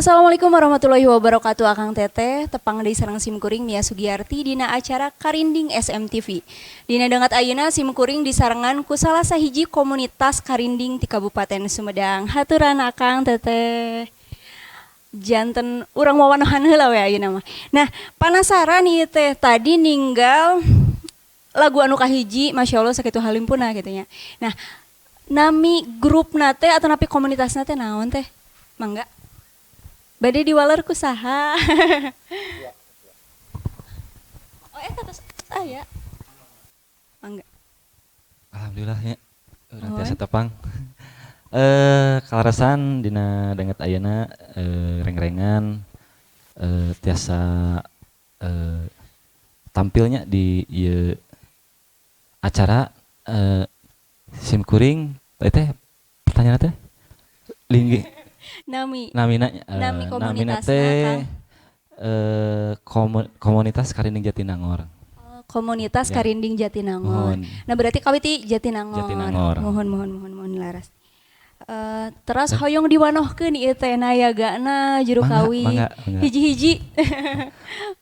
Assalamualaikum warahmatullahi wabarakatuh. Akang Teteh tepang deui sareng simkuring Mia Sugiyarti dina acara Karinding SMTV. Dina dengat ayeuna simkuring disarengan ku salah sahiji komunitas Karinding ti Kabupaten Sumedang. Haturan Akang Teteh. Janten urang wawanohan heula we ayeuna mah. Nah, penasaran ieu teh tadi ninggal lagu anu kahiji Masya Allah sakitu halimpuna gitu nya. Nah, nami grupna teh atau napi komunitasna teh naon teh? Mangga. Bade diwaler ku saha? Oh eta tos aya. Mangga. Alhamdulillah ya. Urang tiasa tepang. Kalarasan dina denget ayeuna reng-rengan tiasa tampilnya di ieu acara simkuring teh pertanyaan teh linggi Nami namina komunitasna teh Kang. komunitas Karinding Jatinangor. Komunitas Ya. Karinding Jatinangor. Mohon. Nah berarti kawiti Jatinangor. Jatinangor. Mohon laras. Terus hoyong diwanohkeun ieu teh nayagana juru kawi. Mangga. Hiji-hiji.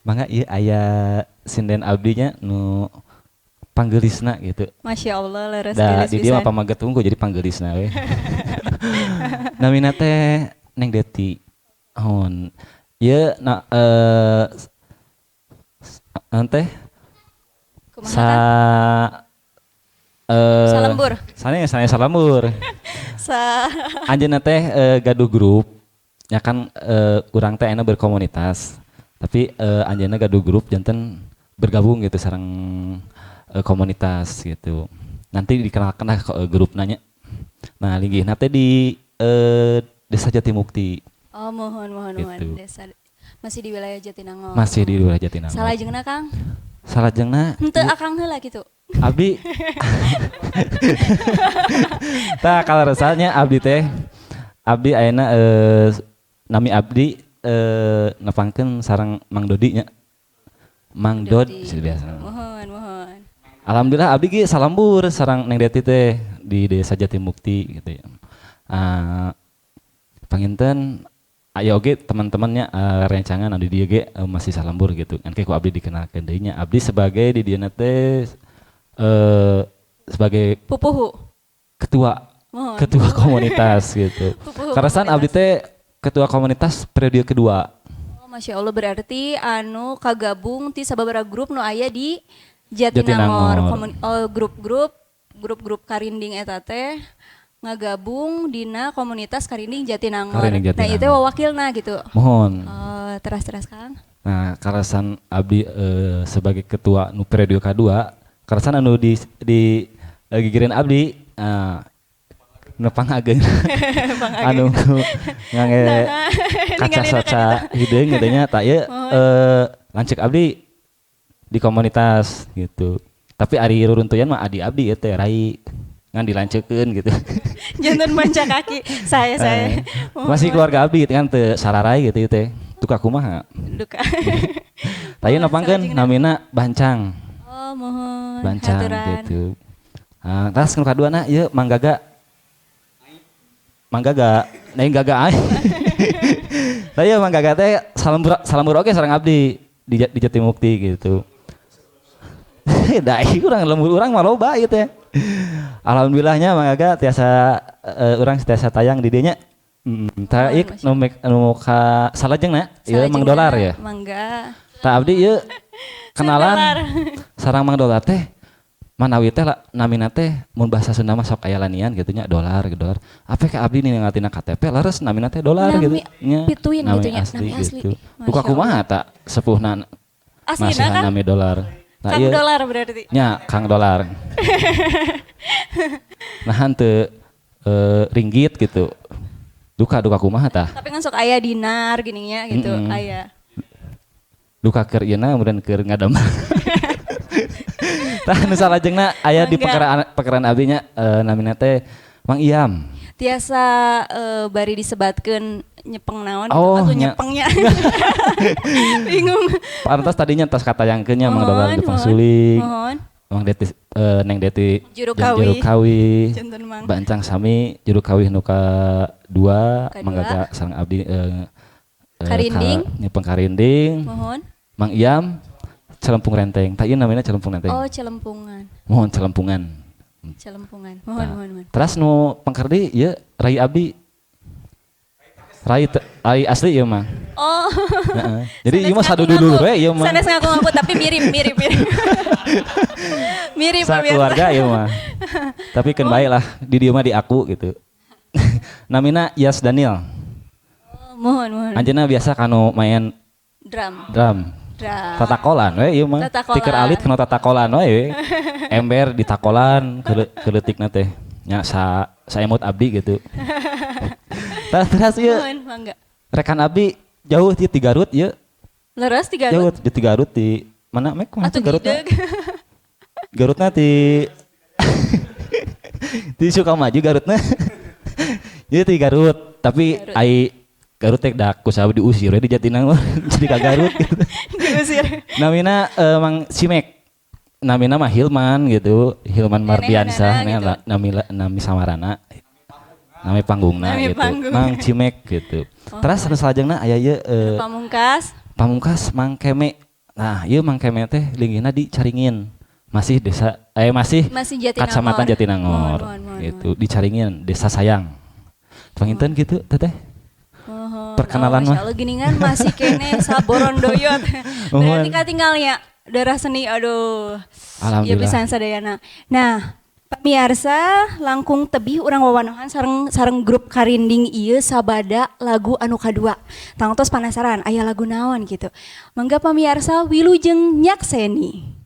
Mangga ieu aya sinden abdinya nu panggeulisna gitu. Masya Allah leres Da gelis di dieu mah pisan. pamaget tunggu jadi panggeulisna we. Namina teh Neng Deti. Hon. Ieu teh Kumaha sa Kang? Salembur. Sana salambur. Sa Anjeunna teh gaduh grup. Ya kan urang teh aya berkomunitas. Tapi anjeunna gaduh grup janten bergabung gitu sareng komunitas gitu. Nanti dikenalkan lah grup nanya. Nah, linggihna teh di Desa Jatimukti. Oh mohon Gitu. desa masih di wilayah Jatinangor. Masih di wilayah Jatinangor. Salajengna Kang? Salajengna Henteu Akang heula gitu. abdi. Tah kalarasannya abdi teh abdi ayeuna nami abdi nepangkeun sareng Mang Dodi nya. Mang Dod biasa. Mohon. Alhamdulillah abdi ge salambur sareng Neng Deti teh di Desa Jatimukti gitu ya. Panginten aya oge teman-temannya rencangan anu di dieu ge masih salambur gitu. Kan ku abdi dikenalkeun deui nya. Abdi sebagai di dieu teh sebagai Pupuhu. ketua Mohon. komunitas gitu. Pupuhu Karasan abdi komunitas. teh ketua komunitas periode kedua. Oh, Masya Allah berarti anu kagabung ti sababaraha grup nu aya di Jatinangor. Jatinangor. Grup Karinding eta teh ngagabung dina komunitas Karinding Jatinangor. Karinding Nah itu Jatinangor. wakilna gitu. Mohon. Oh, teras Kang. Nah, karasan abdi sebagai ketua nu periode kedua, karasan anu di gigireun abdi nepanghageun anu ngangge kaca-kaca hideung gitu nya tah ieu lanceuk abdi di komunitas gitu. Tapi ari ruruntuyan mah adi abdi ieu teh Rai ngan dilanceukkeun gitu. Jantan manca kaki. Saya. Masih keluarga abdi kan teu sararai gitu ieu teh. Tuka kumaha? Duka. Tah ieu nepangkeun namina Bancang. Oh, mohon. Bancang Haturan. gitu. Tas nu kaduana ieu Manggaga. Naing gaga aing. Tah ieu Manggaga teh salambur oge sareng abdi di Jatimukti gitu. Da urang lembur urang mah loba ieu teh. Alhamdulillahnya Manggaga tiasa urang tiasa tayang di dieu nya. Tah ieu nu ka salajengna ieu Mang Dolar ya. Mangga. Tah abdi ieu kenalan Dolar. sareng Mang Dolar teh manawi teh namina teh mun bahasa Sunda mah sok aya lanian gitu nya dolar. Apa ka abdi ningatina KTP leres namina teh dolar gitu nya. Pituin Nami gitu nya, asli nami asli. gitu. Masya Buka kumaha tak sepuhna Aslina masih kan? nami dolar. Nah, Kang ieu Dolar berarti. nya Kang Dolar. Nah henteu ringgit gitu. Duka kumaha tah? Tapi kan sok aya dinar gininya gitu, aya. Duka keur ieuna kemudian keur ngadem. Tah nu salajengna aya di pekeran abdinya namina teh Mang Iam. Tiasa bari disebatkeun nyepeng naon Oh, atau nya. nyepengnya. Bingung. Pantas tadinya tas katayangkeunnya Mang Dolar Jepang Mohon. Suling. Mohon. Mang Deti Neng Deti Juru Juru Kawi. Kawi. Janten Mang. Bancang sami juru kawih nu ka 2 Kadua. manggaga sareng abdi Karinding. Nyepeng Karinding. Mohon. Mang Iam Celempung Renteng. Tak ieu namanya Celempung Renteng. Oh, Celempungan. Mohon Celempungan. Celempungan. Nah, Mohon. terus nu pengkerdi ieu Rai Abdi. Rai asli ieu mah. Oh. Heeh. Jadi Sanes ieu mah sadu ngaku-ngaku. dulu we ieu mah. Sanes ngaku-ngaku tapi mirip. Mirip Sa pemirsa. keluarga ieu mah. Tapi kan bae lah di dieu mah di aku gitu. Namina Yas Daniel. Oh, mohon. Anjeunna biasa kanu main drum. Tatakolan we ieu mah. Tatakolan. Tiker alit kana tatakolan we. Ember ditakolan keleutikna teh. Nya sa emot abdi gitu. Terus ieu Mohon, mangga. rekan abdi jauh ti Garut ieu. Leres 3 Jauh di Garut di mana mek mana Atuh tuh Garutna? gideg. Garutna di di Sukamaju Garutna. Jadi di Garut, tapi Garut. ai Garut teh dak kusabab diusir we di Jatinangor jadi ka Garut gitu. Diusir. Namina Mang Simek. Namina mah Hilman gitu, Hilman Mardiansah gitu. nami samarana. Nami panggungna Nami gitu. panggung. Mang Cimek gitu. Terus anu salajengna aya ieu Pamungkas Mang Keme. Nah, ieu Mang Keme teh linggihna di Caringin. Masih Masih Jatinangor. Kacamatan Jatinangor. Mohon. Gitu, di Caringin, Desa Sayang. Panginten gitu, Teteh. Mohon. Perkenalan mah. Masya Allah geuningan masih kene saborondoyot. Mohon. Berarti katinggalnya darah seni aduh. Alhamdulillah. Ieu pisan sadayana. Nah, pamirsa langkung tebih urang wawanohan sareng grup Karinding ieu sabada lagu anu kadua. Tangtos penasaran aya lagu naon gitu. Mangga pamirsa wilujeng nyakseni.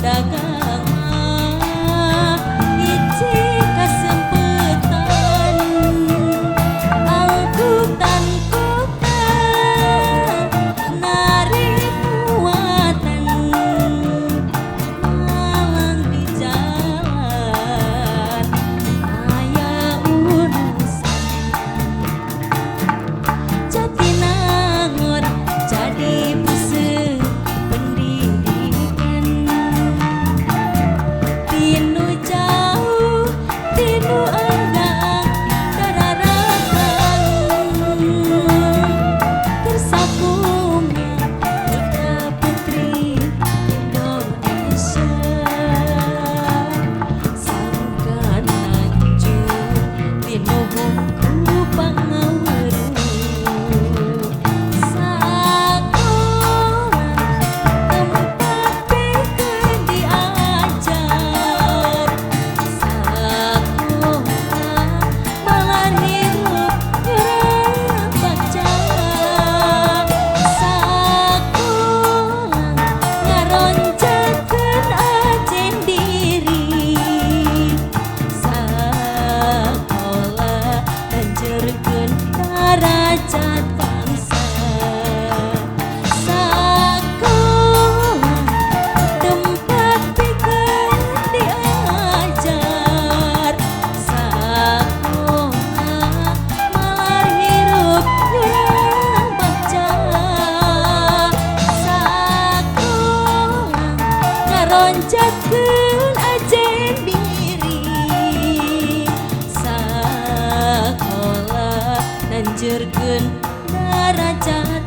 dagang mah hiji kasempetan angkutan kota narik muatan malang di jalan aya urusan Jatinangor jadi puseur pendidikan tinu jauh tinu endang dararakan tersapunga putra putri Indonesia sangkan lanjut tinu bungku pangaweruh sakola tempat pikeun diajar sakola malah hirup gerak baca sakola ngaronjakeun ajen diri sakola lanjurkeun darajat bangsa sakola tempat pikeun diajar sakola malah hirup gerak baca sakola ngaronjakeun ajen diri sakola lanjurkeun darajat